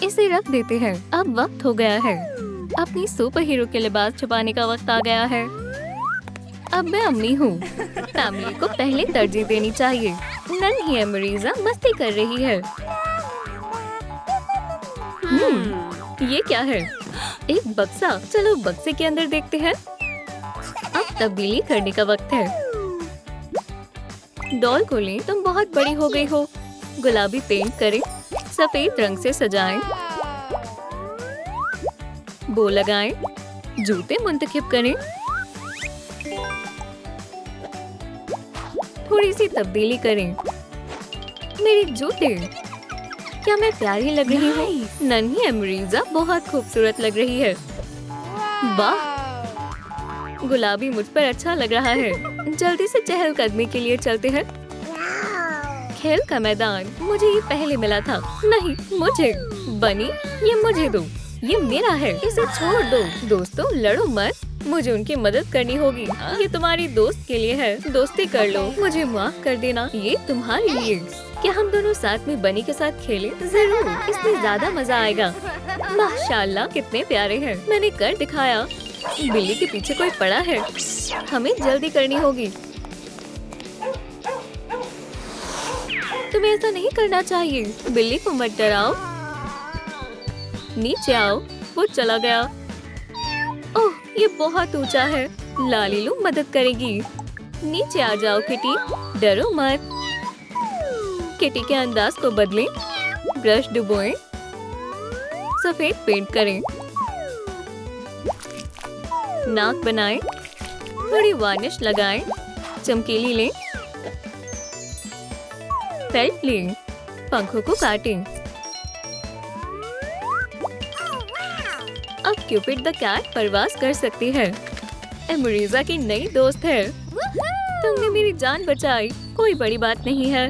इसे रख देते हैं। अब वक्त हो गया है। अपनी सुपर हीरो के लिबास छुपाने का वक्त आ गया है। अब मैं अम्मी हूँ। फैमिली को पहले तरजीह देनी चाहिए। नन्ही अमरीज़ा मस्ती कर रही है। ये क्या है? एक बक्सा। चलो बक्से के अंदर देखते हैं। अब तब्दीली करने का वक्त है। डॉल को लें। तुम बहुत बड़ी हो गई हो। गुलाबी पेंट करें। सफेद रंग से सजाएं। बो लगाएं। जूते मुंतखब करें। थोड़ी सी तब्दीली करें। मेरे जूते। क्या मैं प्यारी लग रही हूँ? नन्ही अमरीज़ा बहुत खूबसूरत लग रही है। वाह, गुलाबी मुझ पर अच्छा लग रहा है। जल्दी से चहलकदमी के लिए चलते हैं। खेल का मैदान। मुझे ये पहले मिला था। नहीं, मुझे। बनी, ये मुझे दो। ये मेरा है। इसे छोड़ दो। दोस्तों लड़ो मत। मुझे उनकी मदद करनी होगी। ये तुम्हारी दोस्त के लिए है। दोस्ती कर लो। मुझे माफ कर देना। ये तुम्हारे लिए। क्या हम दोनों साथ में बनी के साथ खेलें? जरूर, इसमें ज्यादा मजा आएगा। माशाल्लाह, कितने प्यारे हैं। मैंने कर दिखाया। बिल्ली के पीछे कोई पड़ा है। हमें जल्दी करनी होगी। तुम्हें ऐसा नहीं करना चाहिए। बिल्ली को मत डराओ। नीचे आओ। वो चला गया। ओह, ये बहुत ऊंचा है। लालीलू मदद करेगी। नीचे आ जाओ किटी। डरो मत। किटी के अंदाज को बदलें। ब्रश डुबोएं। सफेद पेंट करें। नाक बनाएं। थोड़ी वार्निश लगाएं। चमकीली लें। फेल्ट लें। पंखों को काटें। अब क्यूपिड द कैट परवाज कर सकती है। अमरीज़ा की नई दोस्त है। तुमने मेरी जान बचाई। कोई बड़ी बात नहीं है।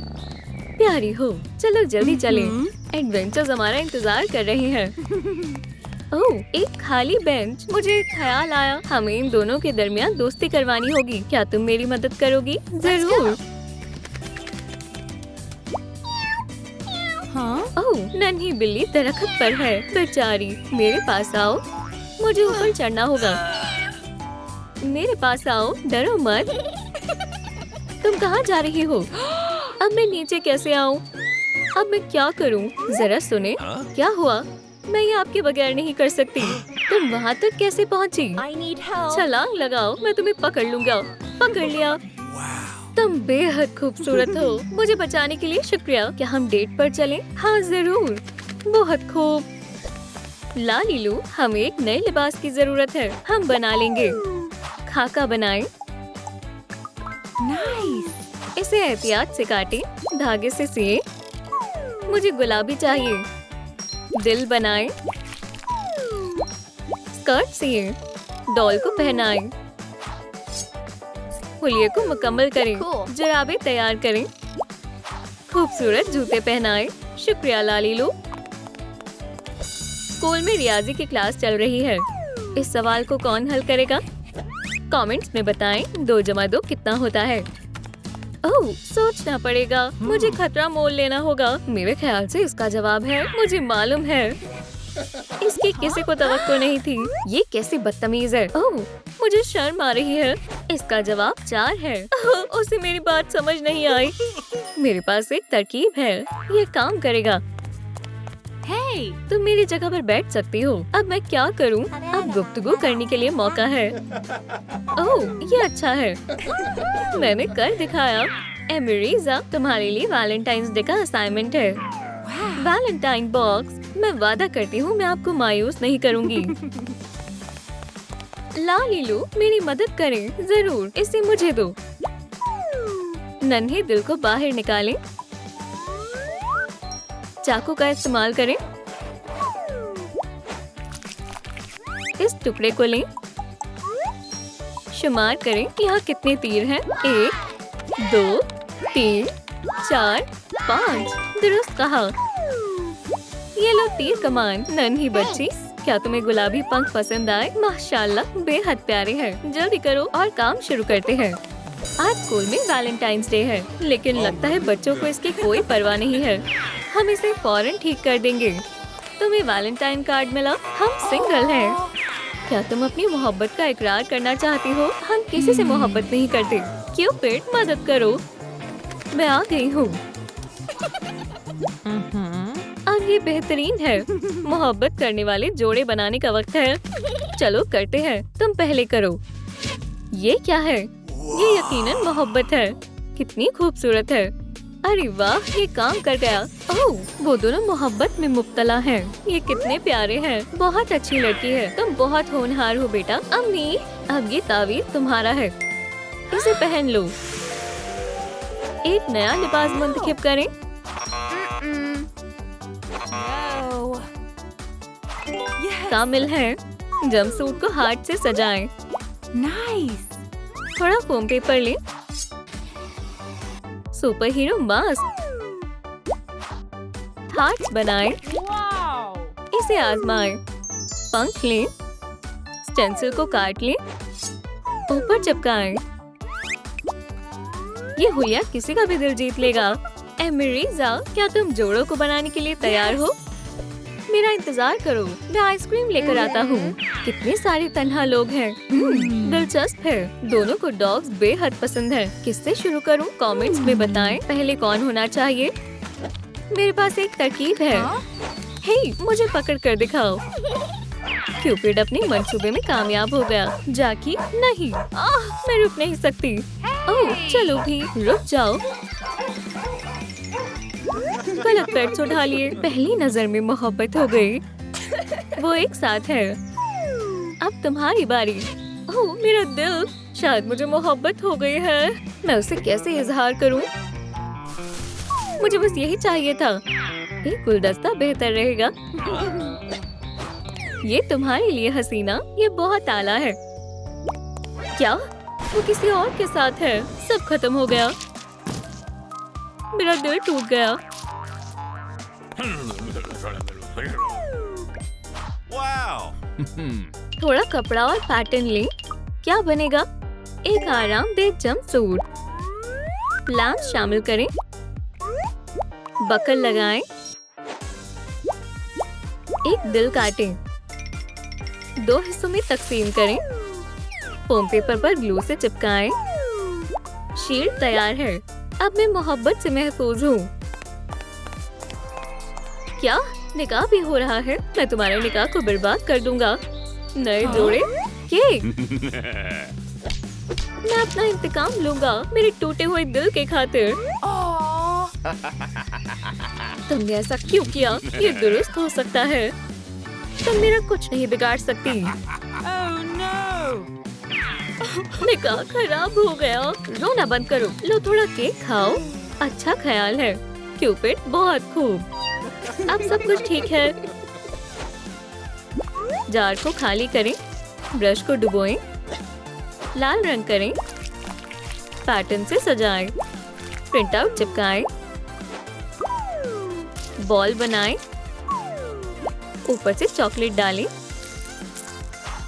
प्यारी हो। चलो जल्दी चलें। एडवेंचर्स हमारा इंतजार कर रहे हैं। ओह, एक खाली बेंच। मुझे एक ख्याल आया। हमें इन दोनों के दरमियान दोस्ती करवानी होगी। क्या तुम मेरी मदद करोगी? जरूर। हाँ? ओह, नन्ही बिल्ली दरख्त पर है। बेचारी। मेरे पास आओ। मुझे ऊपर चढ़ना होगा। मेरे पास आओ। डरो मत। तुम कहाँ जा रही हो? अब मैं नीचे कैसे आऊँ? अब मैं क्या करूँ? जरा सुने। क्या हुआ? मैं ये आपके बगैर नहीं कर सकती। तुम वहाँ तक कैसे पहुँची? I need help. छलांग लगाओ। मैं तुम्हें पकड़ लूंगा। पकड़ लिया। तुम बेहद खूबसूरत हो। मुझे बचाने के लिए शुक्रिया। क्या हम डेट पर चलें? हाँ जरूर। बहुत खूब। लालीलू, हमें एक नए लिबास की जरूरत है। हम बना लेंगे। खाका बनाएं। Nice. इसे एहतियात से काटें। धागे से सिए। मुझे गुलाबी चाहिए। दिल बनाएं। स्कर्ट सिए। डॉल को पहनाएं। हुलिये को मुकम्मल करें। Cool. जुराबें तैयार करें। खूबसूरत जूते पहनाएं। शुक्रिया लालीलू। स्कूल में रियाजी की क्लास चल रही है। इस सवाल को कौन हल करेगा? कमेंट्स में बताएं 2 जमा 2 कितना होता है। ओह, सोचना पड़ेगा। मुझे खतरा मोल लेना होगा। मेरे ख्याल से इसका जवाब है। मुझे मालूम है। इसकी किसी को तवक्को नहीं थी। ये कैसी बदतमीज है। ओह, मुझे शर्म आ रही है। इसका जवाब 4 है। उसे मेरी बात समझ नहीं आई। मेरे पास एक तरकीब है। ये काम करेगा। Hey. तुम मेरी जगह पर बैठ सकती हो। अब मैं क्या करूं? अब गुफ्तगू करने के लिए मौका है। ओह, ये अच्छा है। मैंने कर दिखाया। अमरीज़ा, तुम्हारे लिए वैलेंटाइंस डे का असाइनमेंट है। Valentine box. मैं वादा करती हूँ मैं आपको मायूस नहीं करूँगी। लालीलू, मेरी मदद करें। जरूर। इसे मुझे दो। नन्हे दिल को बाहर निकालें। चाकू का इस्तेमाल करें। इस टुकड़े को लें। शुमार करें यहाँ कितने तीर हैं। 1 2 3 4 5। दुरुस्त कहा। ये लो तीर कमान। नन्ही बच्ची, क्या तुम्हें गुलाबी पंख पसंद आए? माशाल्लाह, बेहद प्यारे हैं। जल्दी करो और काम शुरू करते हैं। आज स्कूल में वैलेंटाइंस डे है, लेकिन लगता है बच्चों को इसकी कोई परवाह नहीं है। हम इसे फौरन ठीक कर देंगे। तुम्हें वैलेंटाइन कार्ड मिला। हम सिंगल हैं। क्या तुम अपनी मोहब्बत का इकरार करना चाहती हो? हम किसी से मोहब्बत नहीं करते। क्यूपिड, मदद करो। मैं आ गई हूँ। अब ये बेहतरीन है। मोहब्बत करने वाले जोड़े बनाने का वक्त है। चलो करते हैं। तुम पहले करो। ये क्या है? ये यकीनन मोहब्बत है। कितनी खूबसूरत है। अरे वाह, ये काम कर गया। ओह, वो दोनों मोहब्बत में मुब्तला हैं। ये कितने प्यारे हैं। बहुत अच्छी लड़की है। तुम बहुत होनहार हो बेटा। अम्मी, अब ये तावीज़ तुम्हारा है। इसे पहन लो। एक नया लिबास मुंतखब करें। No. Yes. कामिल है। जंपसूट को हार्ट से सजाएं। Nice. थोड़ा फोम पेपर लें। Super hero mask. हार्ट्स बनाएं। Wow. इसे आजमाएं। पंख लें। स्टेंसिल को काट लें। ऊपर चिपकाएं। ये हुआ किसी का भी दिल जीत लेगा। एमरीजा, क्या तुम जोड़ों को बनाने के लिए तैयार हो? मेरा इंतजार करो, मैं आइसक्रीम लेकर आता हूँ। कितने सारे तन्हा लोग हैं। दिलचस्प है। दोनों को डॉग्स बेहद पसंद है। किससे शुरू करूँ? कमेंट्स में बताएं। पहले कौन होना चाहिए? मेरे पास एक तरकीब है। हे, मुझे पकड़ कर दिखाओ। क्यूपिड अपने मंसूबे में कामयाब हो गया। जाकी, नहीं, मैं रुक नहीं सकती। ओह, चलो भी, रुक जाओ। गलत पेट्स उठा लिए। पहली नजर में मोहब्बत हो गई। वो एक साथ है। अब तुम्हारी बारी। ओह, मेरा दिल। शायद मुझे मोहब्बत हो गई है। मैं उसे कैसे इजहार करूं? मुझे बस यही चाहिए था। एक गुलदस्ता बेहतर रहेगा। ये तुम्हारे लिए हसीना। ये बहुत आला है। क्या? वो किसी और के साथ है। सब खत्म हो गया। मेरा दिल टूट गया। Wow! थोड़ा कपड़ा और पैटर्न लें। क्या बनेगा? एक आरामदेह जंपसूट। लैम्प शामिल करें। बकल लगाएं। एक दिल काटें। 2 हिस्सों में तकसीम करें। फोम पेपर पर ग्लू से चिपकाएं। शील्ड तैयार है। अब मैं मोहब्बत से महफूज हूँ। क्या? निकाह भी हो रहा है। मैं तुम्हारे निकाह को बर्बाद कर दूंगा। नए जोड़े? केक। मैं अपना इंतकाम लूंगा मेरे टूटे हुए दिल के खातिर। Aw. तुमने ऐसा क्यों किया? ये दुरुस्त हो सकता है। तुम मेरा कुछ नहीं बिगाड़ सकती। Oh no. निकाह खराब हो गया। रोना बंद करो। लो थोड़ा केक खाओ। अच्छा ख्याल है। क्यूपिड, बहुत खूब। अब सब कुछ ठीक है। जार को खाली करें। ब्रश को डुबोएं। लाल रंग करें। पैटर्न से सजाएं। Print out चिपकाएं। बॉल बनाएं। ऊपर से चॉकलेट डालें।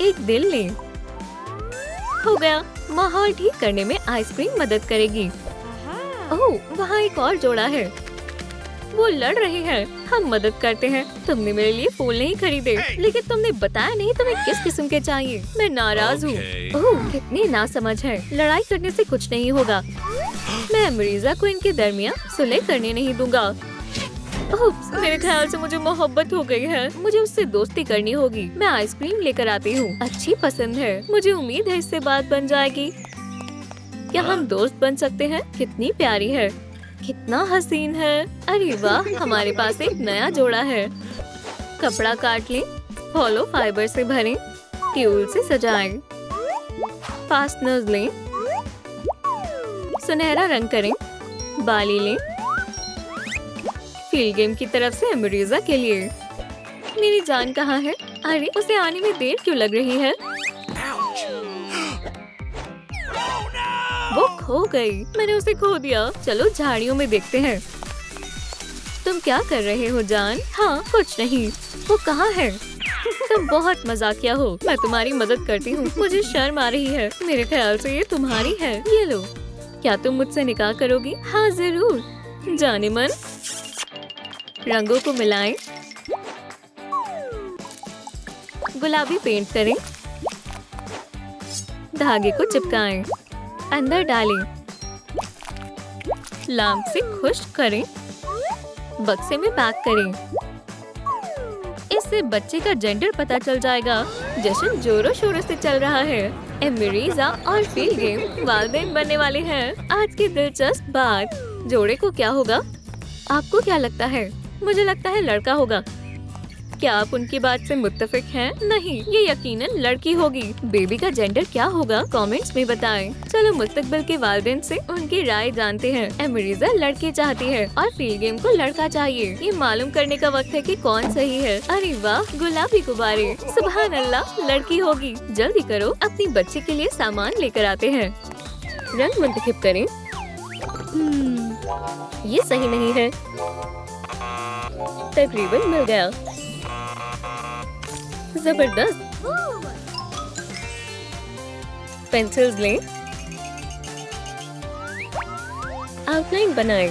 एक दिल लें। हो गया। माहौल ठीक करने में आइसक्रीम मदद करेगी। ओह, वहाँ एक और जोड़ा है। वो लड़ रहे हैं। हम मदद करते हैं। तुमने मेरे लिए फूल नहीं खरीदे, लेकिन तुमने बताया नहीं तुम्हें किस किस्म के चाहिए। मैं नाराज हूँ। ओह, कितनी नासमझ है। लड़ाई करने से कुछ नहीं होगा। मैं अमरीजा को इनके दरमियान सुलह करने नहीं दूंगा। ओह, मेरे ख्याल से मुझे मोहब्बत हो गई है। मुझे उससे दोस्ती करनी होगी। मैं आइसक्रीम लेकर आती हूँ। अच्छी पसंद है। मुझे उम्मीद है इससे बात बन जाएगी। क्या हम दोस्त बन सकते हैं? कितनी प्यारी है। कितना हसीन है। अरे वाह, हमारे पास एक नया जोड़ा है। कपड़ा काट लें। हॉलो फाइबर से भरें। ट्यूल से सजाएं। फास्टनर्स लें। सुनहरा रंग करें। बाली लें। फील्ड गेम की तरफ से अमरीजा के लिए। मेरी जान कहाँ है? अरे, उसे आने में देर क्यों लग रही है? वो खो गई। मैंने उसे खो दिया। चलो झाड़ियों में देखते हैं। तुम क्या कर रहे हो जान? हाँ, कुछ नहीं। वो कहाँ है? तुम बहुत मजाकिया हो। मैं तुम्हारी मदद करती हूँ। मुझे शर्म आ रही है। मेरे ख्याल से ये तुम्हारी है। ये लो। क्या तुम मुझसे निकाह करोगी? हाँ, जरूर। जाने मन। रंगों को मिलाएं। गुलाबी पेंट करें। धागे को चिपकाएं, अंदर डालें, लैंप से खुश्क करें, बक्से में पैक करें। इससे बच्चे का जेंडर पता चल जाएगा। जश्न जोरों शोरों से चल रहा है। एमरीज़ा और फील गेम वालिदैन बनने वाले हैं। आज की दिलचस्प बात, जोड़े को क्या होगा? आपको क्या लगता है? मुझे लगता है लड़का होगा। क्या आप उनकी बात से मुत्तफिक हैं? नहीं, ये यकीनन लड़की होगी। बेबी का जेंडर क्या होगा? कमेंट्स में बताएं। चलो मुस्तकबिल के वालिदैन से उनकी राय जानते हैं। एमरीज़ा लड़की चाहती है और फील गेम को लड़का चाहिए। ये मालूम करने का वक्त है कि कौन सही है। अरे वाह, गुलाबी गुब्बारे! सुभान अल्लाह, लड़की होगी। जल्दी करो, अपनी बच्ची के लिए सामान लेकर आते हैं। रंग मुंतखब करें। ये सही नहीं है। तकरीबन मिल गया। जबरदस्त। पेंसिल्स लें, आउटलाइन बनाएं,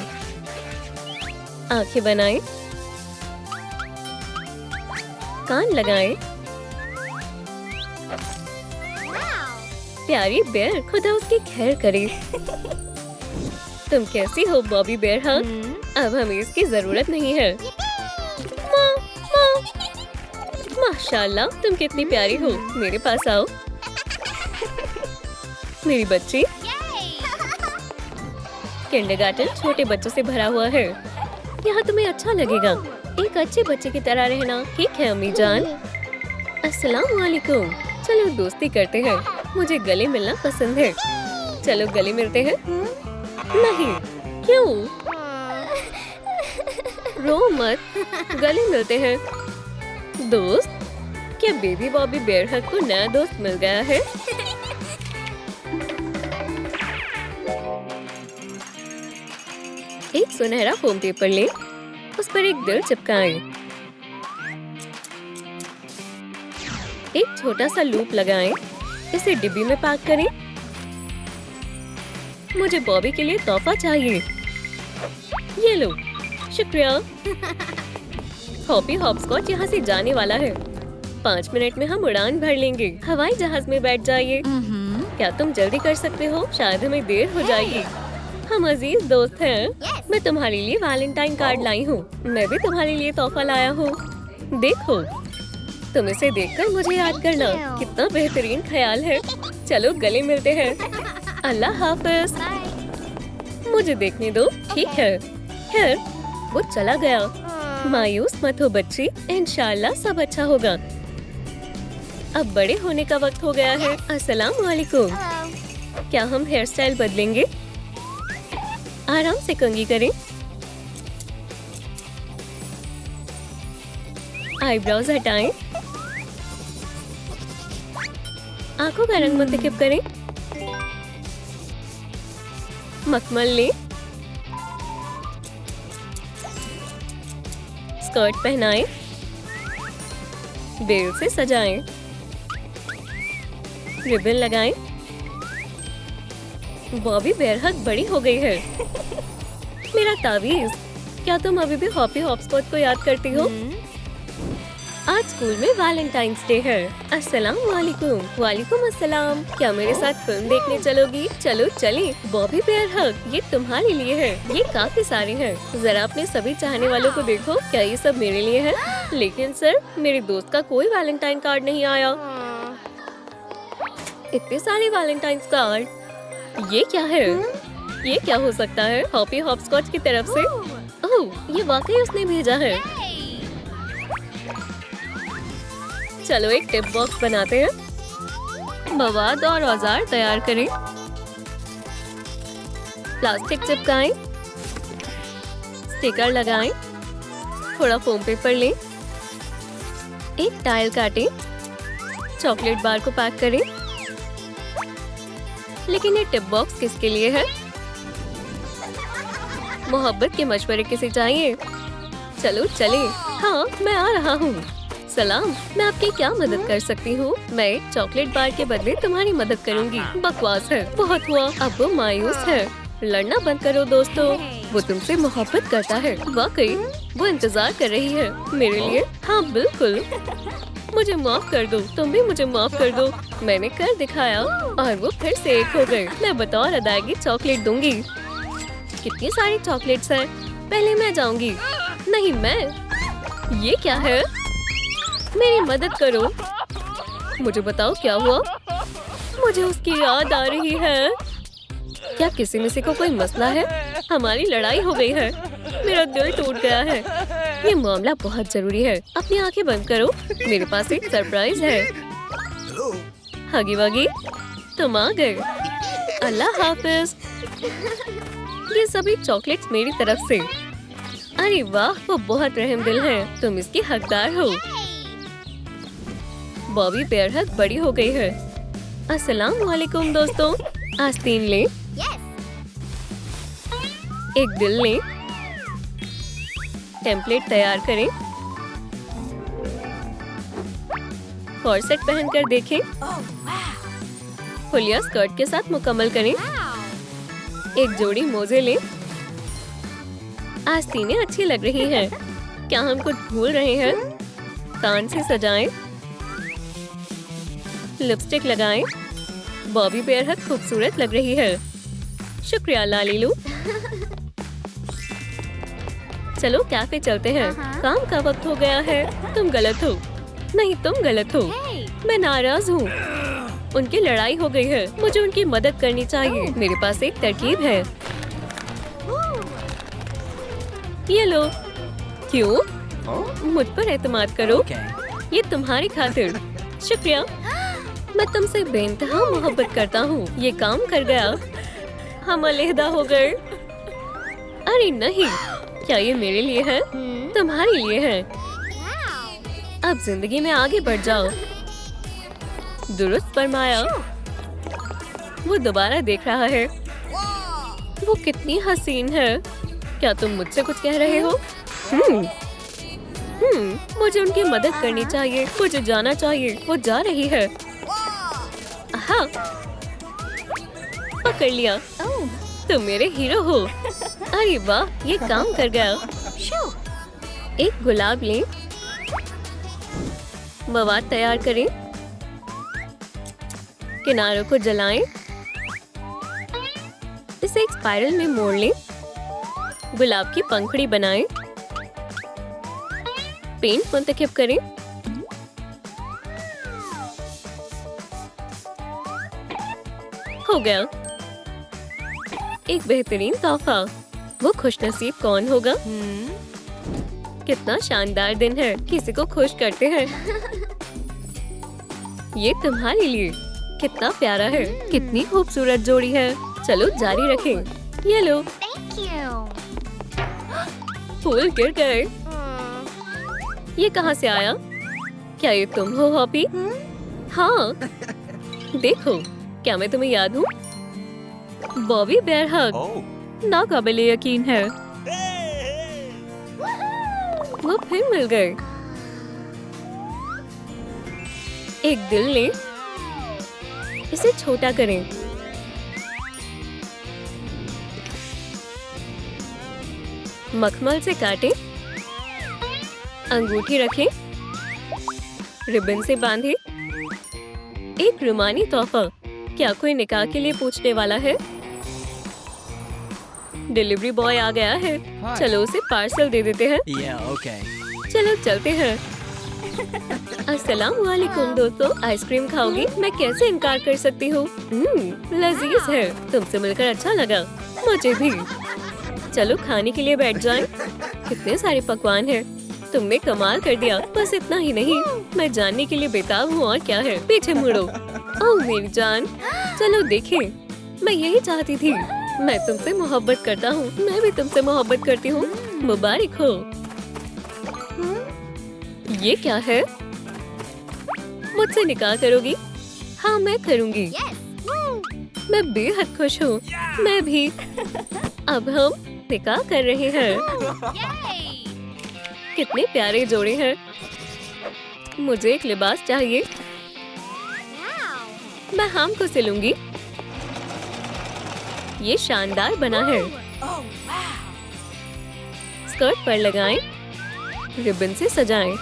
आंखें बनाएं, कान लगाएं। प्यारी बेयर, खुदा उसकी खैर करे। तुम कैसी हो बॉबी बेयर? हाँ, अब हमें इसकी जरूरत नहीं है। माशाल्लाह, तुम कितनी प्यारी हो। मेरे पास आओ मेरी बच्ची। किंडरगार्टन छोटे बच्चों से भरा हुआ है। यहाँ तुम्हें अच्छा लगेगा, एक अच्छे बच्चे की तरह रहना। ठीक है अम्मी जान। अस्सलाम वालेकुम। चलो दोस्ती करते हैं। मुझे गले मिलना पसंद है। चलो गले मिलते हैं। नहीं, क्यों? रो मत, गले मिलते हैं। दोस्त, क्या बेबी बॉबी बेयर हग को नया दोस्त मिल गया है? एक सुनहरा फोम पेपर लें, उस पर एक दिल चिपकाएं। एक छोटा सा लूप लगाएं, इसे डिब्बी में पैक करें। मुझे बॉबी के लिए तोहफा चाहिए। ये लो, शुक्रिया। हॉपी हॉपस्कॉच यहाँ से जाने वाला है। 5 मिनट में हम उड़ान भर लेंगे। हवाई जहाज में बैठ जाइए। क्या तुम जल्दी कर सकते हो? शायद हमें देर हो जाएगी। हम अजीज दोस्त हैं। मैं तुम्हारे लिए वैलेंटाइन कार्ड लाई हूँ। मैं भी तुम्हारे लिए तोहफा लाया हूँ। देखो, तुम इसे देखकर मुझे याद करना। कितना बेहतरीन ख्याल है। चलो गले मिलते हैं। अल्लाह हाफिज। मुझे देखने दो। ठीक है। खैर, वो चला गया। मायूस मत हो बच्ची, इंशाल्लाह सब अच्छा होगा। अब बड़े होने का वक्त हो गया है। अस्सलाम वालेकुम। क्या हम हेयर स्टाइल बदलेंगे? आराम से कंघी करें, आईब्रोज हटाएं, आंखों का रंग मुंतखब करें, मखमल लें, स्कर्ट पहनाएं, बेल से सजाएं, रिबन लगाएं। बॉबी बेयर हग बड़ी हो गई है। मेरा तावीज़, क्या तुम अभी भी हॉपी हॉपस्कॉच को याद करती हो? आज स्कूल में वैलेंटाइंस डे है। अस्सलाम वालेकुम। वालेकुम अस्सलाम। क्या मेरे साथ फिल्म देखने चलोगी? चलो चलें। बॉबी बेयर हग ये तुम्हारे लिए है। ये काफी सारे हैं। जरा अपने सभी चाहने वालों को देखो। क्या ये सब मेरे लिए है? लेकिन सर, मेरे दोस्त का कोई वैलेंटाइन कार्ड नहीं आया। इतने सारे वैलेंटाइंस कार्ड, ये क्या है? ये क्या हो सकता है? हॉपी हॉपस्कॉच की तरफ से? ओह, ये वाकई उसने भेजा है। चलो एक टिप बॉक्स बनाते हैं। मवाद और औजार तैयार करें, प्लास्टिक चिपकाएं, स्टिकर लगाएं, थोड़ा फोम पेपर लें, एक टाइल काटें, चॉकलेट बार को पैक करें। लेकिन ये टिप बॉक्स किसके लिए है? मोहब्बत के मशवरे किसे चाहिए? चलो चले। हाँ, मैं आ रहा हूँ। सलाम, मैं आपकी क्या मदद कर सकती हूँ? मैं एक चॉकलेट बार के बदले तुम्हारी मदद करूँगी। बकवास है, बहुत हुआ। अब वो मायूस है। लड़ना बंद करो दोस्तों। वो तुमसे मोहब्बत करता है। वाकई वो इंतजार कर रही है मेरे लिए। हाँ बिल्कुल। मुझे माफ कर दो, तुम भी मुझे माफ कर दो। मैंने कर दिखाया और वो फिर से एक हो गए। मैं बतौर अदायगी चॉकलेट दूंगी। कितनी सारी चॉकलेट्स हैं। पहले मैं जाऊंगी। नहीं मैं। ये क्या है? मेरी मदद करो। मुझे बताओ क्या हुआ? मुझे उसकी याद आ रही है। क्या किसी में से को कोई मसला है? हमारी लड़ाई हो गई है। मेरा दिल टूट गया है। ये मामला बहुत जरूरी है। अपनी आंखें बंद करो। मेरे पास एक सरप्राइज है। हगी वगी, तुम आ गए। अल्लाह हाफिज। ये सभी चॉकलेट्स मेरी तरफ से। अरे वाह, वो बहुत रहमदिल है। तुम इसकी हकदार हो। बॉबी बेयर हग बड़ी हो गई है। अस्सलाम वालेकुम दोस्तों। आस्तीन लें। एक दिल लें। टेम्पलेट तैयार करें। कॉर्सेट पहनकर देखें। हुलिया स्कर्ट के साथ मुकम्मल करें। एक जोड़ी मोजे लें। आस्तीनें अच्छी लग रही हैं। क्या हम कुछ भूल रहे हैं? कान से सजाएं। लिपस्टिक लगाएं। बॉबी बेयर हग खूबसूरत लग रही है। शुक्रिया लालीलू। चलो कैफे चलते हैं। काम का वक्त हो गया है। तुम गलत हो। नहीं, तुम गलत हो। मैं नाराज हूँ। उनकी लड़ाई हो गई है। मुझे उनकी मदद करनी चाहिए। मेरे पास एक तरकीब है। ये लो। क्यों? मुझ पर एतमाद करो। ये तुम्हारी खातिर। शुक्रिया। मैं तुमसे बेइंतहा मोहब्बत करता हूँ। ये काम कर गया। हम अलहदा हो गए। अरे नहीं, क्या ये मेरे लिए है? तुम्हारे लिए है। अब जिंदगी में आगे बढ़ जाओ। दुरुस्त फरमाया। वो दोबारा देख रहा है। वो कितनी हसीन है। क्या तुम मुझसे कुछ कह रहे हो? मुझे उनकी मदद करनी चाहिए। मुझे जाना चाहिए। वो जा रही है। हाँ, पकड़ लिया। तुम मेरे हीरो हो। अरे वाह, ये काम कर गया। एक गुलाब लें। मवाद तैयार करें। किनारों को जलाएं। इसे एक स्पाइरल में मोड़ लें। गुलाब की पंखुड़ी बनाएं। पेंट मुंतखब करें। हो गया। एक बेहतरीन तोहफा। वो खुशनसीब कौन होगा? कितना शानदार दिन है। किसी को खुश करते हैं। ये तुम्हारे लिए। कितना प्यारा है। कितनी खूबसूरत जोड़ी है। चलो जारी रखें। ये लो। फूल गिर गए। ये कहाँ से आया? क्या ये तुम हो हॉपी? हाँ। देखो, क्या मैं तुम्हें याद हूँ? बॉबी बेयर हग। नाकाबिले यकीन है। वो फिर मिल गए। एक दिल लें। इसे छोटा करें। मखमल से काटें। अंगूठी रखें। रिबन से बांधें। एक रुमानी तोहफा। क्या कोई निकाह के लिए पूछने वाला है? डिलीवरी बॉय आ गया है। चलो उसे पार्सल दे देते हैं। चलो चलते हैं। अस्सलाम वालेकुम दोस्तों। आइसक्रीम खाओगी? मैं कैसे इनकार कर सकती हूँ। लजीज है। तुमसे मिलकर अच्छा लगा। मुझे भी। चलो खाने के लिए बैठ जाएं। कितने सारे पकवान हैं। तुमने कमाल कर दिया। बस इतना ही नहीं, मैं जानने के लिए बेताब हूँ और क्या है। पीछे मुड़ो। ओह मेरी जान, चलो देखें। मैं यही चाहती थी। मैं तुमसे मोहब्बत करता हूँ। मैं भी तुमसे मोहब्बत करती हूँ। मुबारक हो। ये क्या है? मुझसे निकाह करोगी? हाँ मैं करूँगी। मैं बेहद खुश हूँ। मैं भी। अब हम निकाह कर रहे हैं। कितने प्यारे जोड़े हैं। मुझे एक लिबास चाहिए। मैं हम को सिलूंगी। ये शानदार बना है। स्कर्ट पर लगाएं। रिबन से सजाएं।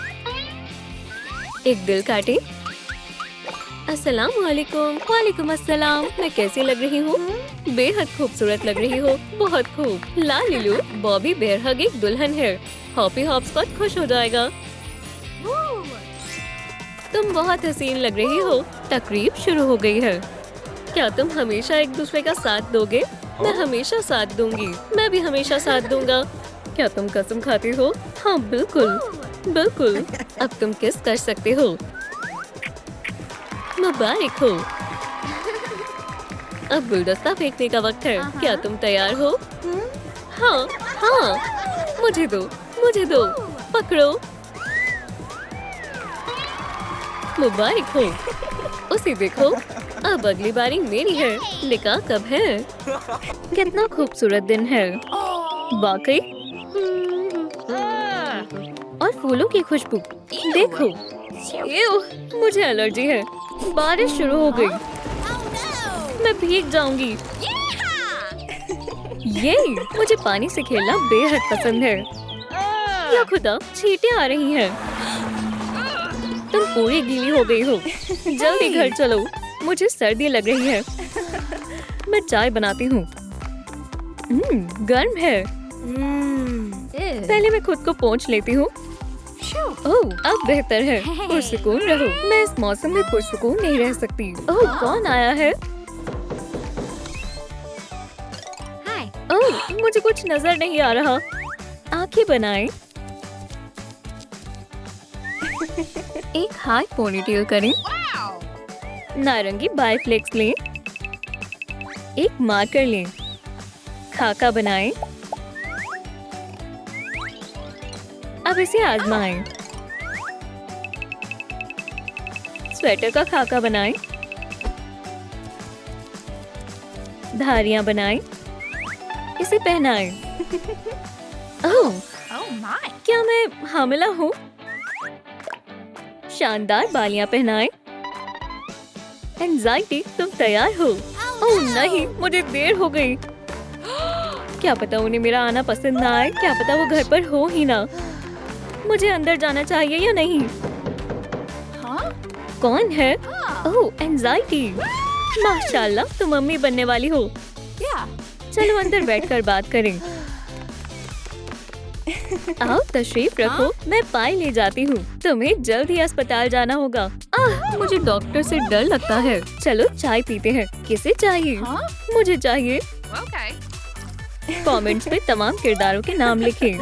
एक दिल काटे। अस्सलाम वालेकुम। वालेकुम अस्सलाम। मैं कैसी लग रही हूँ? बेहद खूबसूरत लग रही हो। बहुत खूब। ला लिलू, बॉबी बेरहग एक दुल्हन है। हॉपी हॉपस्कॉच खुश हो जाएगा। तुम बहुत हसीन लग रही हो। तकरीब शुरू हो गई है। क्या तुम हमेशा एक दूसरे का साथ दोगे? मैं हमेशा साथ दूंगी। मैं भी हमेशा साथ दूंगा। क्या तुम कसम खाती हो? हाँ बिल्कुल बिल्कुल। अब तुम किस कर सकते हो। मुबारक हो। अब गुलदस्ता फेंकने का वक्त है। क्या तुम तैयार हो? हाँ हाँ। मुझे दो, मुझे दो। पकड़ो। मुबारक हो। उसे देखो। अब अगली बारी मेरी है। निकाह कब है? कितना खूबसूरत दिन है। वाकई। और फूलों की खुशबू देखो। मुझे एलर्जी है। बारिश शुरू हो गई। मैं भीग जाऊंगी। ये मुझे पानी से खेलना बेहद पसंद है। या खुदा, छींटें आ रही हैं। तुम पूरी गीली हो गई हो। जल्दी घर चलो। मुझे सर्दी लग रही है। मैं चाय बनाती हूँ। गर्म है। पहले मैं खुद को पोंछ लेती हूँ। ओह, अब बेहतर है। पुरसुकून रहो। मैं इस मौसम में पुरसुकून नहीं रह सकती। ओह, कौन आया है? ओह, मुझे कुछ नजर नहीं आ रहा। आंखें बनाएं। एक हाई पोनीटेल करें। नारंगी बायफ्लेक्स लें। एक मार्कर लें। खाका बनाएं। अब इसे आजमाएं। स्वेटर का खाका बनाएं। धारियां बनाएं। इसे पहनाएं। ओह, क्या मैं हामिला हूँ? शानदार बालियां पहनाएं। एंजाइटी, तुम तैयार हो? ओह नहीं, मुझे देर हो गई। क्या पता उन्हें मेरा आना पसंद ना आए। क्या पता वो घर पर हो ही ना। मुझे अंदर जाना चाहिए या नहीं? कौन है? ओह, एंजाइटी। माशाल्लाह, तुम मम्मी बनने वाली हो। चलो अंदर बैठकर बात करें। आओ तशरीफ रखो। मैं पाई ले जाती हूँ। तुम्हें जल्द ही अस्पताल जाना होगा। मुझे डॉक्टर से डर लगता है। चलो चाय पीते हैं। किसे चाहिए? मुझे चाहिए। कमेंट्स में तमाम किरदारों के नाम लिखें।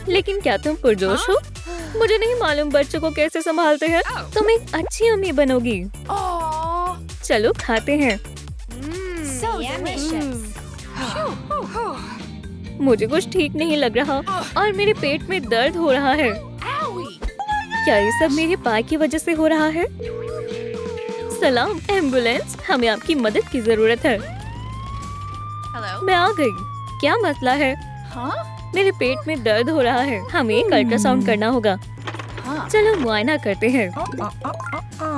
लेकिन क्या तुम पुरजोश हो? मुझे नहीं मालूम बच्चों को कैसे संभालते हैं। तुम एक अच्छी अम्मी बनोगी। चलो खाते हैं। मुझे कुछ ठीक नहीं लग रहा और मेरे पेट में दर्द हो रहा है। क्या ये सब मेरे पाय की वजह से हो रहा है? सलाम एम्बुलेंस, हमें आपकी मदद की जरूरत है। मैं आ गई। क्या मसला है? मेरे पेट में दर्द हो रहा है। हमें एक अल्ट्रासाउंड करना होगा। चलो मुआयना करते हैं।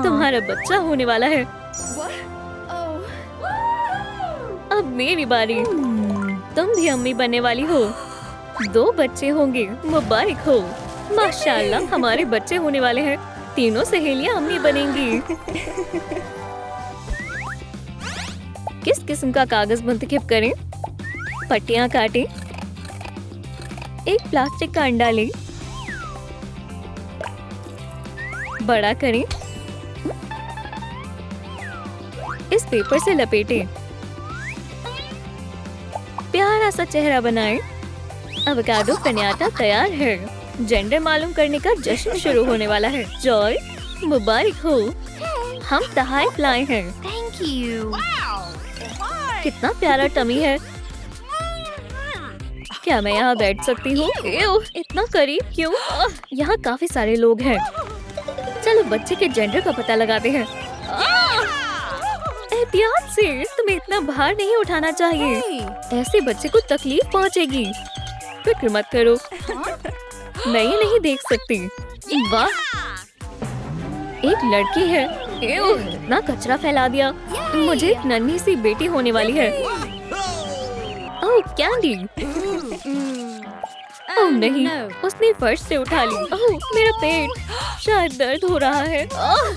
तुम्हारा बच्चा होने वाला है। अब मेरी बारी। तुम भी अम्मी बनने वाली हो। 2 बच्चे होंगे। मुबारक हो। माशाल्लाह, हमारे बच्चे होने वाले हैं। तीनों सहेलियां अम्मी बनेंगी। किस किस्म का कागज मुंतखब करें? पट्टियां काटें। एक प्लास्टिक का अंडा लें। बड़ा करें। इस पेपर से लपेटें। प्यारा सा चेहरा बनाएं। अवोकाडो पिन्याटा तैयार है। जेंडर मालूम करने का जश्न शुरू होने वाला है। जॉय, मुबारक हो। हम तहाइफ लाए हैं। Thank you. कितना प्यारा टमी है। क्या मैं यहाँ बैठ सकती हूँ? इतना करीब क्यों? यहाँ काफी सारे लोग हैं। चलो बच्चे के जेंडर का पता लगाते हैं। एहतियात से, तुम्हें इतना भार नहीं उठाना चाहिए। ऐसे बच्चे को तकलीफ पहुँचेगी। फिक्र मत करो। मैं ये नहीं देख सकती। वाह, एक लड़की है। इतना कचरा फैला दिया। मुझे एक नन्ही सी बेटी होने वाली है। ओह कैंडी। ओह नहीं, उसने फर्श से उठा ली। ओह मेरा पेट, शायद दर्द हो रहा है।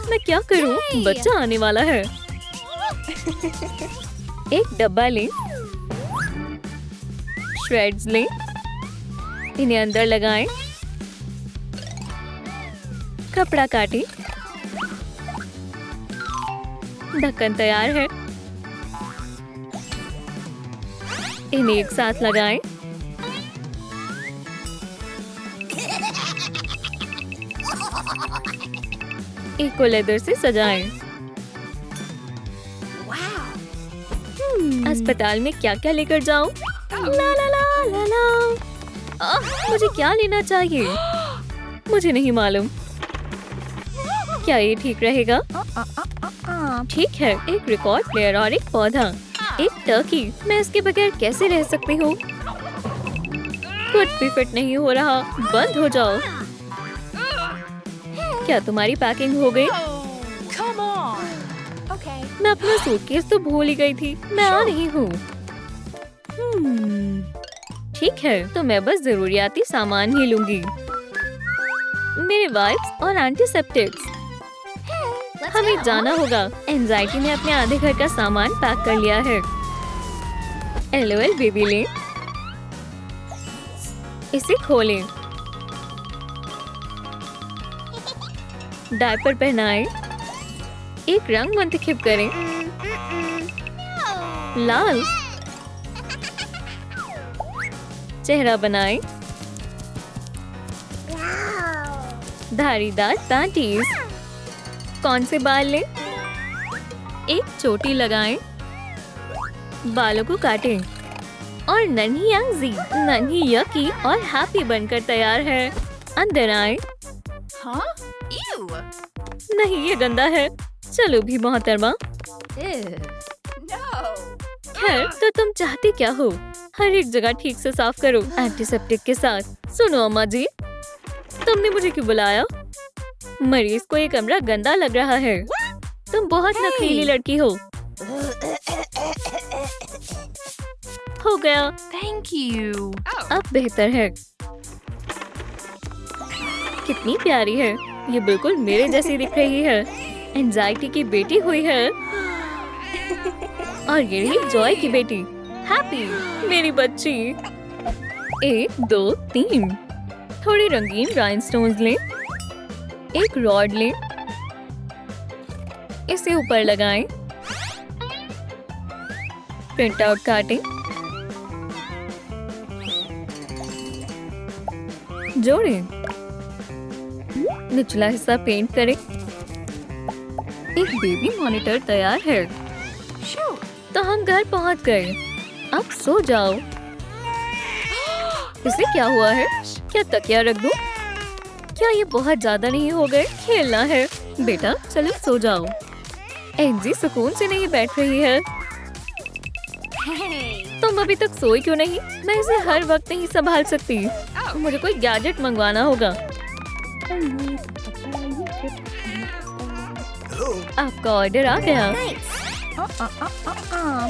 मैं क्या करूं? बच्चा आने वाला है। एक डब्बा लें, श्रेड्स लें, इन्हें अंदर लगाएं, कपड़ा काटें, ढक्कन तैयार है। इन्हें एक साथ लगाएं, एक को लेदर से सजाएं। अस्पताल में क्या क्या लेकर जाऊं? ला ला ला ला ला। मुझे क्या लेना चाहिए? मुझे नहीं मालूम। क्या ये ठीक रहेगा? ठीक है, एक रिकॉर्ड प्लेयर और एक पौधा, एक टर्की। मैं इसके बगैर कैसे रह सकती हूँ? कुछ भी फिट नहीं हो रहा। बंद हो जाओ। क्या तुम्हारी पैकिंग हो गई? Come on. Okay. मैं अपना सूटकेस तो भूल ही गई थी। मैं आ रही हूँ। ठीक है, तो मैं बस जरूरियाती सामान ही लूंगी। मेरे वाइप्स और एंटीसेप्टिक्स। हमें जाना होगा। एंजाइटी ने अपने आधे घर का सामान पैक कर लिया है। LOL बेबी लें, इसे खोलें, डायपर पहनाएं, एक रंग मुंतखब करें, लाल, चेहरा बनाएं, धारीदार पैंटीज। कौन से बाल लें? एक चोटी लगाएं, बालों को काटें और नन्ही अंजी, नन्ही यकी और हैप्पी बनकर तैयार है। अंदर आए। Huh? Ew. नहीं, ये गंदा है। चलो भी मोहतरमा। No. खैर, तो तुम चाहते क्या हो? हर एक जगह ठीक से साफ करो एंटीसेप्टिक के साथ। सुनो अम्मा जी, तुमने मुझे क्यों बुलाया? मरीज को ये कमरा गंदा लग रहा है। तुम बहुत नखरीली लड़की हो। हो गया। Thank you. अब बेहतर है। कितनी प्यारी है। ये बिल्कुल मेरे जैसी दिख रही है। एंजाइटी की बेटी हुई है और ये रही जॉय की बेटी, हैप्पी, मेरी बच्ची। 1 2 3। थोड़े रंगीन राइनस्टोन्स लें, एक रॉड लें, इसे ऊपर लगाएं, प्रिंट आउट काटें, जोड़ें, निचला हिस्सा पेंट करें। एक बेबी मॉनिटर तैयार है। तो हम घर पहुंच गए। अब सो जाओ। इसे क्या हुआ है? क्या तकिया रख दूं? क्या ये बहुत ज्यादा नहीं हो गए? खेलना है। बेटा चलो सो जाओ। एंजी सुकून से नहीं बैठ रही है। तुम अभी तक सोई क्यों नहीं? मैं इसे हर वक्त नहीं संभाल सकती। मुझे कोई गैजेट मंगवाना होगा। आपका ऑर्डर आ गया।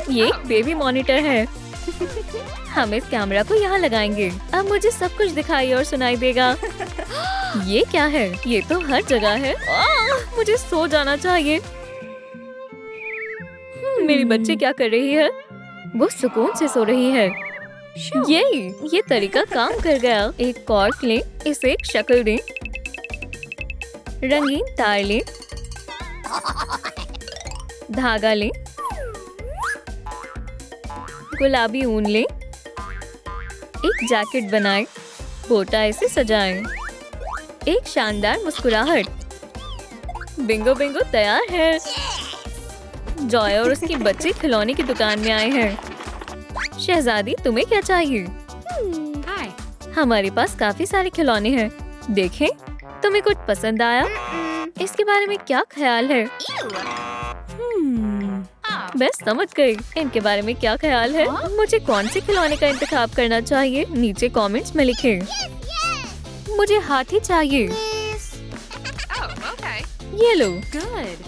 ये एक बेबी मॉनिटर है। हम इस कैमरा को यहाँ लगाएंगे। अब मुझे सब कुछ दिखाई और सुनाई देगा। ये क्या है? ये तो हर जगह है। मुझे सो जाना चाहिए। मेरी बच्ची क्या कर रही है? वो सुकून से सो रही है। ये तरीका काम कर गया। एक कॉर्क लें, इसे एक शक्ल दें, रंगीन तार लें, धागा लें, गुलाबी ऊन लें, एक जैकेट बनाएं, बोटा इसे सजाएं, एक शानदार मुस्कुराहट। बिंगो बिंगो तैयार है। जॉय और उसकी बच्चे खिलौने की दुकान में आए हैं। शहजादी तुम्हें क्या चाहिए? Hi. हमारे पास काफी सारे खिलौने हैं। देखें, तुम्हें कुछ पसंद आया? इसके बारे में क्या ख्याल है? बस समझ गई। इनके बारे में क्या ख्याल है? मुझे कौन से खिलौने का इंतखाब करना चाहिए? नीचे कमेंट्स में लिखें। मुझे हाथी चाहिए। ये लो। Good.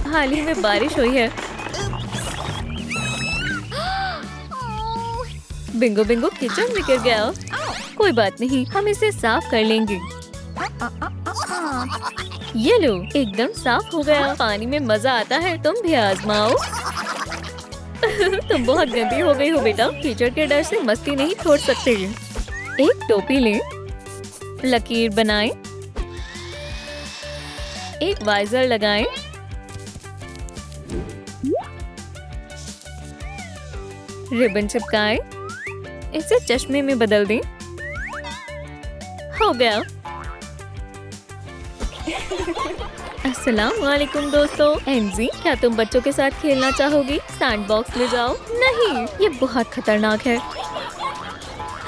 हाल ही में बारिश हुई है। बिंगो बिंगो किचन में गिर गया। कोई बात नहीं, हम इसे साफ कर लेंगे। ये लो, एकदम साफ हो गया। पानी में मजा आता है, तुम भी आजमाओ। तुम बहुत गंदी हो गई हो बेटा। कीचड़ के डर से मस्ती नहीं छोड़ सकते। एक टोपी लें, लकीर बनाएं, एक वाइजर लगाएं, रिबन चिपकाएं, इसे चश्मे में बदल दें। हो गया। अस्सलाम वालेकुम दोस्तों। एनजी, क्या तुम बच्चों के साथ खेलना चाहोगी? सैंडबॉक्स ले जाओ। नहीं, ये बहुत खतरनाक है।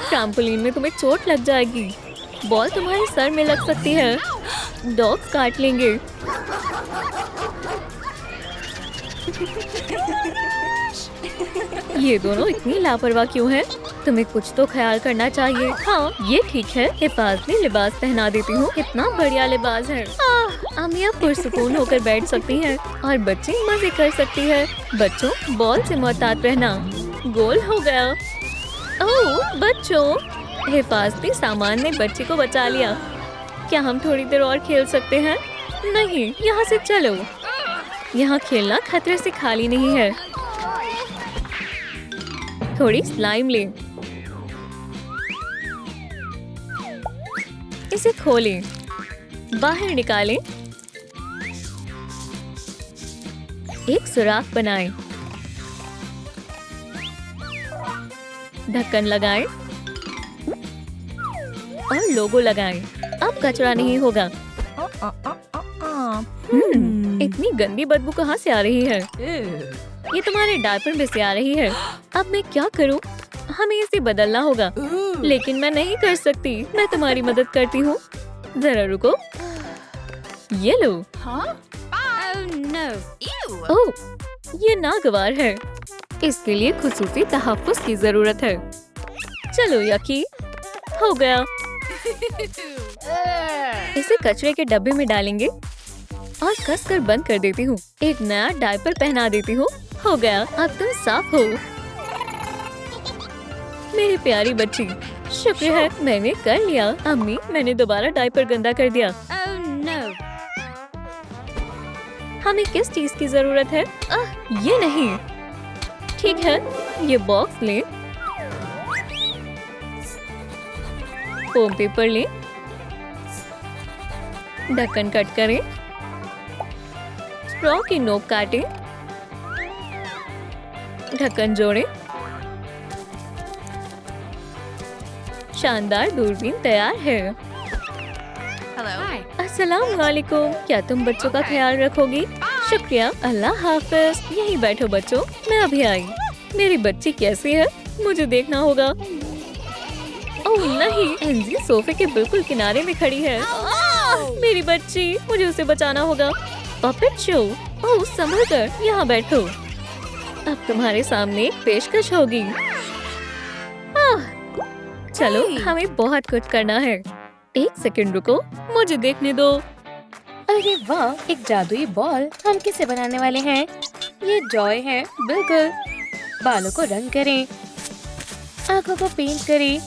ट्रैम्पोलिन में तुम्हें चोट लग जाएगी। बॉल तुम्हारे सर में लग सकती है। डॉग्स काट लेंगे। ये दोनों इतनी लापरवाह क्यों हैं? तुम्हें कुछ तो ख्याल करना चाहिए। हाँ, ये ठीक है। हिफाजती लिबास पहना देती हूँ। कितना बढ़िया लिबास है। अम्मी पुरसुकून होकर बैठ सकती हैं और बच्चे मजे कर सकती है। बच्चों, बॉल से मोहतात रहना। गोल हो गया। ओह बच्चों, हिफाजती सामान ने बच्चे को बचा लिया। क्या हम थोड़ी देर और खेल सकते हैं? नहीं, यहाँ से चलो। यहाँ खेलना खतरे से खाली नहीं है। थोड़ी स्लाइम ले, इसे खोलें, बाहर निकालें, एक सुराख बनाएं, ढक्कन लगाएं और लोगो लगाएं। अब कचरा नहीं होगा। इतनी गंदी बदबू कहाँ से आ रही है? ये तुम्हारे डायपर में से आ रही है। अब मैं क्या करूं? हमें इसे बदलना होगा, लेकिन मैं नहीं कर सकती। मैं तुम्हारी मदद करती हूँ। जरा रुको। ये लो। ओह, ये नागवार है। इसके लिए खुसूसी तहफ्फुज़ की जरूरत है। चलो यकी, हो गया। इसे कचरे के डब्बे में डालेंगे और कसकर बंद कर देती हूँ। एक नया डायपर पहना देती हूँ। हो गया, अब तुम साफ हो। मेरी प्यारी बच्ची, शुक्र है मैंने कर लिया। अम्मी, मैंने दोबारा डायपर गंदा कर दिया। हमें किस चीज की जरूरत है? ये नहीं। ठीक है, ये बॉक्स ले, फोम पेपर ले, ढक्कन कट करें, स्ट्रॉ की नोक काटें, ढक्कन जोड़ें। शानदार दूरबीन तैयार है। अस्सलाम वालेकुम। क्या तुम बच्चों का ख्याल रखोगी? शुक्रिया, अल्लाह हाफिज। यहीं बैठो बच्चों, मैं अभी आई। मेरी बच्ची कैसी है? मुझे देखना होगा। ओह नहीं, एनजी सोफे के बिल्कुल किनारे में खड़ी है। मेरी बच्ची, मुझे उसे बचाना होगा। Puppet show. ओह संभल कर, यहाँ बैठो। अब तुम्हारे सामने एक पेशकश होगी। चलो, हमें बहुत कुछ करना है। एक सेकंड रुको, मुझे देखने दो। अरे वाह, एक जादुई बॉल। हम किसे बनाने वाले हैं? ये जॉय है। बिल्कुल। बालों को रंग करें, आंखों को पेंट करें,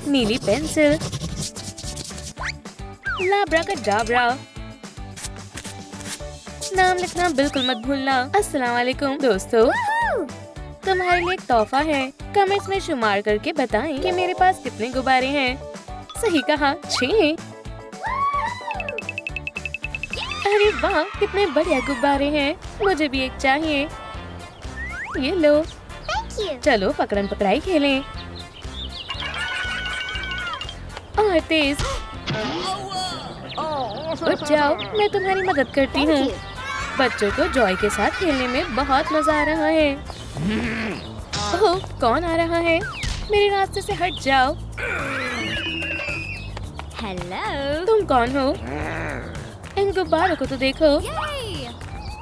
नीली पेंसिल, लाब्राकाडाब्रा। नाम लिखना बिल्कुल मत भूलना। अस्सलाम वालेकुम दोस्तों, तुम्हारे लिए एक तोहफा है। कमेंट्स में शुमार करके बताएं कि मेरे पास कितने गुब्बारे हैं। सही कहा, 6। अरे वाह, कितने बढ़िया गुब्बारे हैं। मुझे भी एक चाहिए। ये लो। चलो पकड़न पकड़ाई खेलें। और तेज। उठ जाओ, मैं तुम्हारी मदद करती हूँ। बच्चों को जॉय के साथ खेलने में बहुत मजा आ रहा है। ओह, कौन आ रहा है? मेरे रास्ते से हट जाओ। हेलो, तुम कौन हो? इन गुब्बारों को तो देखो।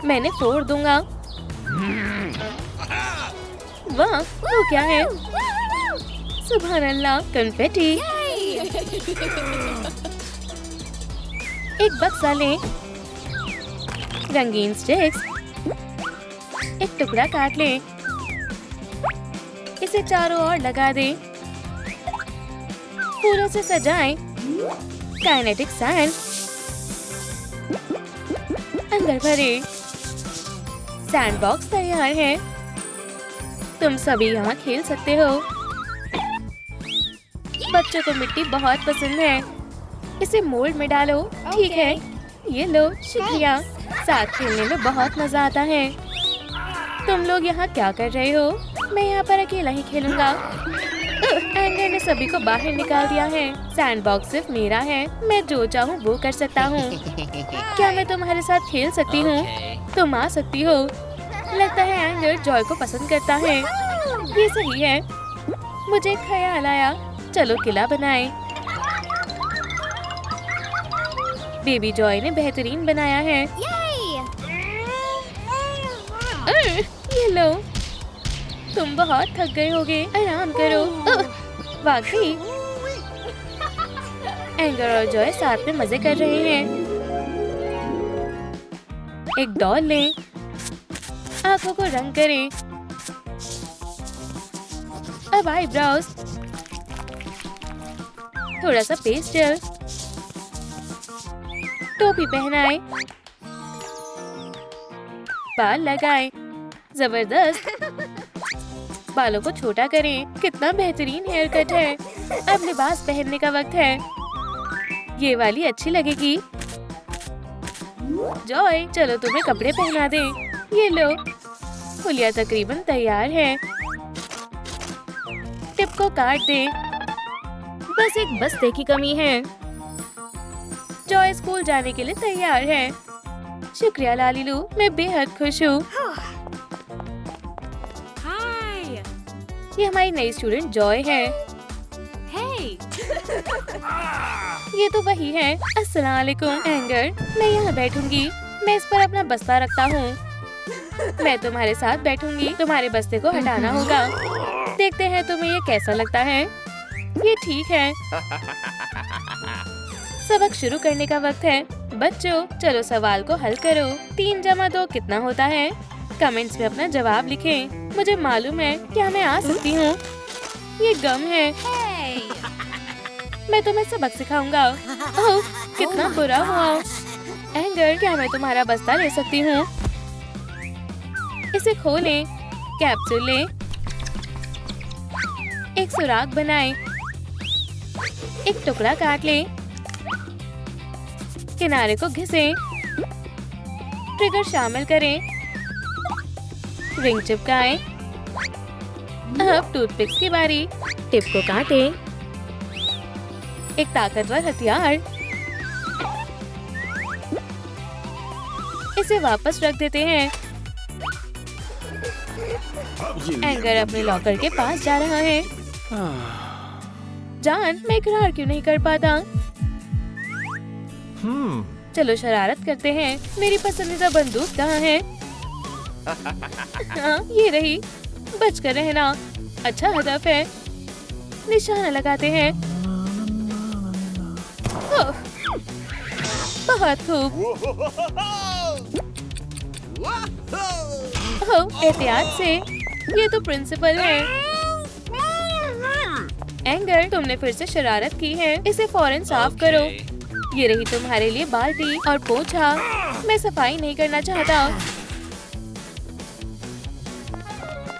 मैंने फोड़ दूंगा। वाह, वो क्या है? सुभान अल्लाह, कन्फेटी। एक बक्सा लें, रंगीन स्टिक्स, एक टुकड़ा काट लें, इसे चारों ओर लगा दे। फूलों से सजाएं। काइनेटिक सैंड अंदर भरे। सैंडबॉक्स तैयार है। तुम सभी यहाँ खेल सकते हो। बच्चों को मिट्टी बहुत पसंद है। इसे मोल्ड में डालो। ठीक है, ये लो, शुक्रिया। साथ खेलने में बहुत मजा आता है। तुम लोग यहाँ क्या कर रहे हो? मैं यहाँ पर अकेला ही खेलूंगा। एंगर ने सभी को बाहर निकाल दिया है। सैंडबॉक्स सिर्फ मेरा है। मैं जो चाहूँ वो कर सकता हूँ। क्या मैं तुम्हारे साथ खेल सकती हूँ? तुम आ सकती हो। लगता है एंगर जॉय को पसंद करता है। ये सही है। मुझे एक ख्याल आया। चलो किला बनाएं। बेबी जॉय ने बेहतरीन बनाया है। ये लो, तुम बहुत थक गए होगे। आराम करो। वाकई एंगर और जॉय साथ में मजे कर रहे हैं। एक डॉल लें। आंखों को रंग करें। अब आईब्रोज। थोड़ा सा पेस्टल। टोपी पहनाए। बाल लगाए। जबरदस्त। बालों को छोटा करें। कितना बेहतरीन हेयर कट है। अब लिबास पहनने का वक्त है। ये वाली अच्छी लगेगी। जॉय, चलो तुम्हें कपड़े पहना दें। ये लो, हुलिया तकरीबन तैयार है। टिप को काट दे। बस एक बस्ते की कमी है। जॉय स्कूल जाने के लिए तैयार है। शुक्रिया लालीलू, मैं बेहद खुश हूँ। Hi. ये हमारी नई स्टूडेंट जॉय है। Hey. ये तो वही है। अस्सलाम वालेकुम एंगर, मैं यहाँ बैठूंगी। मैं इस पर अपना बस्ता रखता हूँ। मैं तुम्हारे साथ बैठूंगी। तुम्हारे बस्ते को हटाना होगा। देखते हैं तुम्हें ये कैसा लगता है। ये ठीक है। सबक शुरू करने का वक्त है। बच्चों, चलो सवाल को हल करो। 3 जमा 2 कितना होता है? कमेंट्स में अपना जवाब लिखें। मुझे मालूम है। क्या मैं आ सकती हूँ? ये गम है। Hey. मैं तुम्हें सबक सिखाऊंगा। ओह, कितना बुरा हुआ। एंगर, क्या मैं तुम्हारा बस्ता ले सकती हूँ? इसे खोलें। कैप्सूल लें। एक सुराख बनाएं। एक टुकड़ा काट लें। किनारे को घिसें। ट्रिगर शामिल करें। रिंग चिपकाएं। अब टूथपिक्स की बारी। टिप को काटें। एक ताकतवर हथियार। इसे वापस रख देते हैं। एंगर अपने लॉकर के पास जा रहा है। जान, मैं इकरार क्यों नहीं कर पाता? चलो शरारत करते हैं। मेरी पसंदीदा बंदूक कहाँ है? हाँ, ये रही। बच कर रहना। अच्छा हदफ है। निशाना लगाते हैं। ओह, बहुत खूब। ओह, एहतियात से। ये तो प्रिंसिपल है। एंगर, तुमने फिर से शरारत की है। इसे फौरन साफ करो। ये रही तुम्हारे लिए बाल्टी और पोंछा। मैं सफाई नहीं करना चाहता।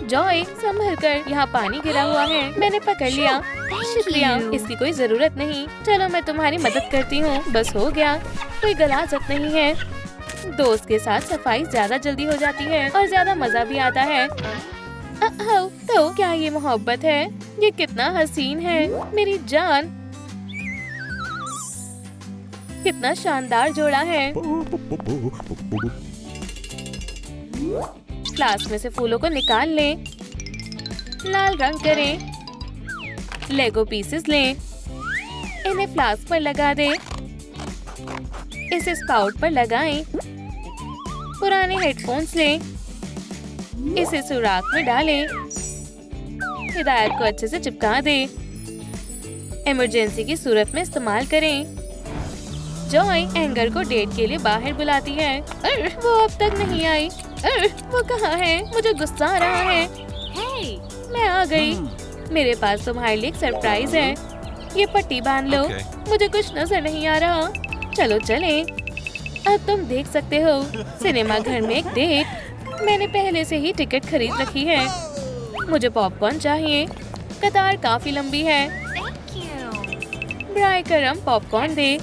जॉय, संभल कर। यहाँ पानी गिरा हुआ है। मैंने पकड़ लिया। शुक्रिया, इसकी कोई जरूरत नहीं। चलो मैं तुम्हारी मदद करती हूँ। बस हो गया। कोई गलाजत नहीं है। दोस्त के साथ सफाई ज्यादा जल्दी हो जाती है और ज्यादा मजा भी आता है। तो क्या ये मोहब्बत है? ये कितना हसीन है। मेरी जान, कितना शानदार जोड़ा है। क्लास में से फूलों को निकाल लें। लाल रंग करें। लेगो पीसेस लें। इन्हें फ्लास्क पर लगा दें। इसे स्पाउट पर लगाएं। पुराने हेडफोन्स लें। इसे सुराख में डालें। हिदायत को अच्छे से चिपका दें। इमरजेंसी की सूरत में इस्तेमाल करें। जॉय एंगर को डेट के लिए बाहर बुलाती है। वो अब तक नहीं आई। वो कहाँ है? मुझे गुस्सा आ रहा है। Hey. मैं आ गई। मेरे पास तुम्हारे लिए एक सरप्राइज है। ये पट्टी बांध लो। मुझे कुछ नजर नहीं आ रहा। चलो चलें। अब तुम देख सकते हो सिनेमा घर में एक डेट। मैंने पहले से ही टिकट खरीद रखी है। मुझे पॉपकॉर्न चाहिए। कतार काफी लंबी है। Thank you. ब्राय करम पॉपकॉर्न दे।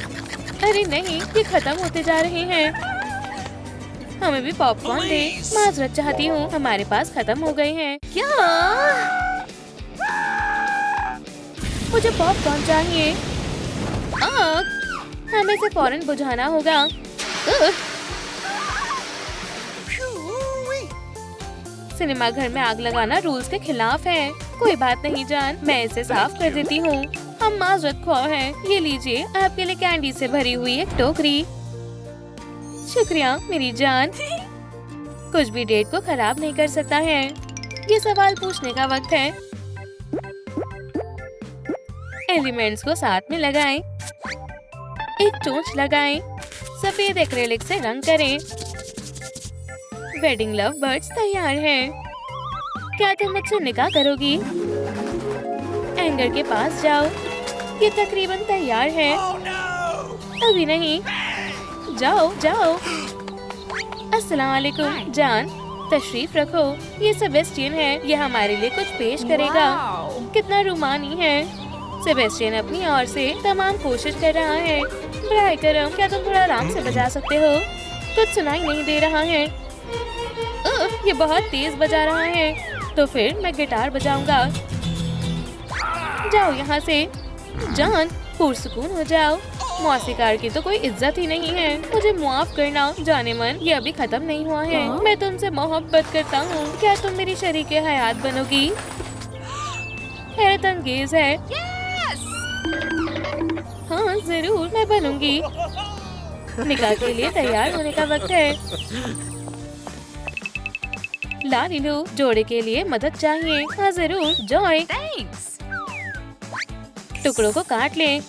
अरे नहीं, ये खत्म होते जा रहे हैं। हमें भी पॉपकॉर्न दे। माजरत चाहती हूँ, हमारे पास खत्म हो गए हैं। क्या? मुझे पॉपकॉर्न चाहिए। आग! हमें इसे फौरन बुझाना होगा। सिनेमा घर में आग लगाना रूल्स के खिलाफ है। कोई बात नहीं जान, मैं इसे साफ कर देती हूँ। हम माजरत ख्वाह हैं। ये लीजिए आपके लिए कैंडी से भरी हुई एक टोकरी। शुक्रिया मेरी जान। कुछ भी डेट को खराब नहीं कर सकता है। ये सवाल पूछने का वक्त है। एलिमेंट्स को साथ में लगाएं। एक चोंच लगाएं। सफेद एक्रेलिक से रंग करें। वेडिंग लव बर्ड्स तैयार हैं। क्या तुम मुझसे निकाह करोगी? एंगर के पास जाओ। ये तकरीबन तैयार है। अभी नहीं। जाओ जाओ। अस्सलाम वालेकुम जान, तशरीफ रखो। ये सेबेस्टियन है। ये हमारे लिए कुछ पेश करेगा। कितना रूमानी है। सेबेस्टियन अपनी ओर से तमाम कोशिश कर रहा है। ब्राय करम, क्या तुम थोड़ा आराम से बजा सकते हो? कुछ सुनाई नहीं दे रहा है। ये बहुत तेज बजा रहा है। तो फिर मैं गिटार बजाऊंगा। जाओ यहाँ से। जान, पुरसुकून हो जाओ। मौसीकार की तो कोई इज्जत ही नहीं है। मुझे मुआफ करना जाने मन, ये अभी खत्म नहीं हुआ है। मैं तुमसे मोहब्बत करता हूँ। क्या तुम मेरी शरीके हयात बनोगी? हैरत अंगेज है। हाँ जरूर, मैं बनूंगी। निकाह के लिए तैयार होने का वक्त है। लालिलू, जोड़े के लिए मदद चाहिए। हाँ जरूर जॉय। Thanks. टुकड़ों को काट लें।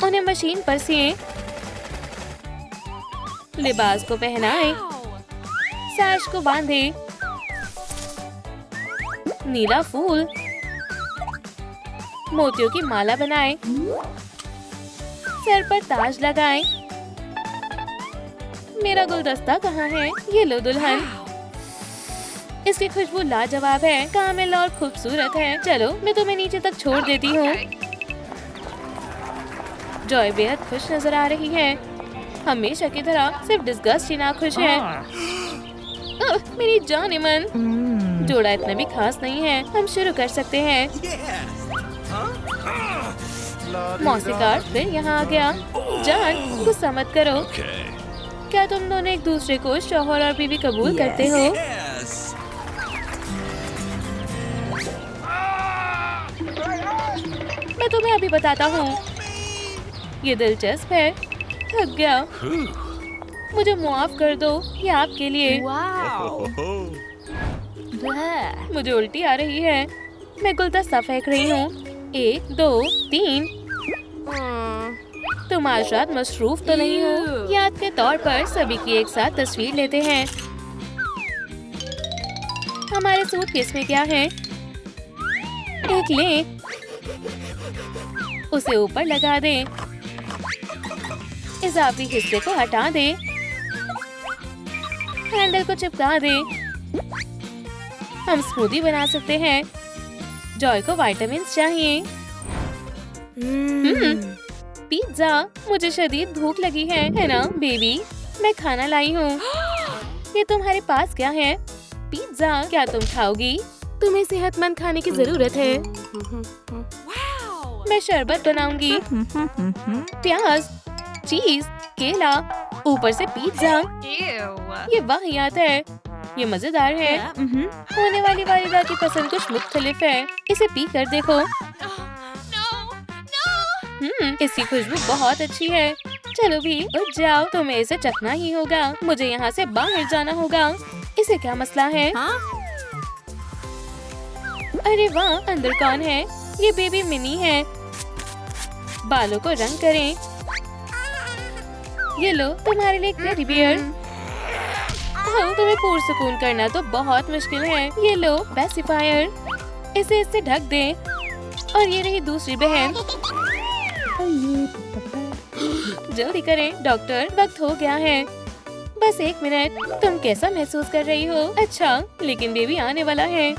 उन्हें मशीन पर सिएं। लिबास को पहनाएं। Wow. साश को बांधें। नीला फूल। मोतियों की माला बनाएं। सर पर ताज लगाएं। मेरा गुलदस्ता कहाँ है? ये लो दुल्हन। इसकी खुशबू लाजवाब है, कामिल और खूबसूरत है। चलो मैं तुम्हें नीचे तक छोड़ देती हूँ। जॉय बेहद खुश नजर आ रही है। हमेशा की तरह सिर्फ डिस्गस्ट ही ना खुश है। मेरी जान-ए-मन। जोड़ा इतना भी खास नहीं है। हम शुरू कर सकते हैं। मौसीकार फिर यहाँ आ गया। जान, गुस्सा मत करो। क्या तुम दोनों एक दूसरे को शौहर और बीवी कबूल करते हो? मैं तुम्हें अभी बताता हूँ। ये दिलचस्प है। थक गया। मुझे मुआफ कर दो, ये आपके लिए। Wow. मुझे उल्टी आ रही है। मैं गुलदस्ता फेंक रही हूँ। 1 2 3। तुम आज रात मसरूफ तो नहीं हो? याद के तौर पर सभी की एक साथ तस्वीर लेते हैं। हमारे सूटकेस में क्या है? एक ले। उसे ऊपर लगा दे। इजाफी हिस्से को हटा दे। हैंडल को चिपका दे। हम स्मूदी बना सकते हैं। जॉय को विटामिन्स चाहिए। पिज्जा, मुझे शदीद भूख लगी है ना बेबी? मैं खाना लाई हूँ। ये तुम्हारे पास क्या है? पिज्जा, क्या तुम खाओगी? तुम्हें सेहतमंद खाने की जरूरत है। Wow. मैं शरबत बनाऊंगी। प्याज, चीज, केला, ऊपर से पिज्जा। Ew. ये वाहियात है। ये मजेदार है। होने वाली वालिदा की पसंद कुछ मुख्तलिफ है। इसे पी कर देखो। No. इसकी खुशबू बहुत अच्छी है। चलो भी उठ जाओ, तुम्हें इसे चखना ही होगा। मुझे यहाँ से बाहर जाना होगा। इसे क्या मसला है? Huh? अरे वाह, अंदर कौन है? ये बेबी मिनी है। बालों को रंग करें। ये लो तुम्हारे लिए टेडी बियर। ओह, तुम्हें पुरसुकून करना तो बहुत मुश्किल है। ये लो पैसिफायर, इसे इससे ढक दें। और ये रही दूसरी बहन। जल्दी करें डॉक्टर, वक्त हो गया है। बस 1 मिनट। तुम कैसा महसूस कर रही हो? अच्छा, लेकिन बेबी आने वाला है।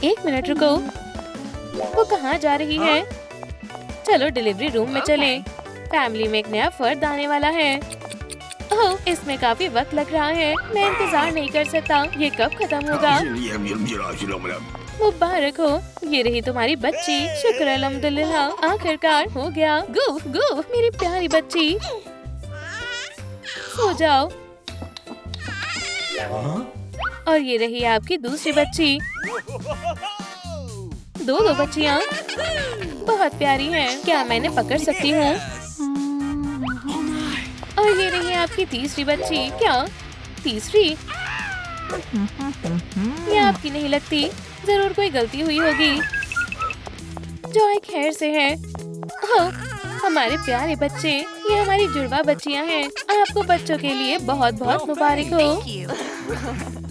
1 मिनट रुको। वो कहाँ जा रही है? चलो डिलीवरी रूम में चलें। फैमिली में एक नया फर्द आने वाला है। ओह, इसमें काफी वक्त लग रहा है। मैं इंतजार नहीं कर सकता। ये कब खत्म होगा? मुबारक हो, ये रही तुम्हारी बच्ची। शुक्र अल्हम्दुलिल्लाह, आखिरकार हो गया। गुफ गुफ, मेरी प्यारी बच्ची, सो जाओ। और ये रही आपकी दूसरी बच्ची। दो बच्चियाँ बहुत प्यारी हैं। क्या मैं इन्हें पकड़ सकती हूँ? और ये रही आपकी तीसरी बच्ची। क्या तीसरी? ये आपकी नहीं लगती। जरूर कोई गलती हुई होगी। जॉय खैर से है। ओह, हमारे प्यारे बच्चे, ये हमारी जुड़वा बच्चियां हैं। आपको बच्चों के लिए बहुत बहुत मुबारक हो। Thank you.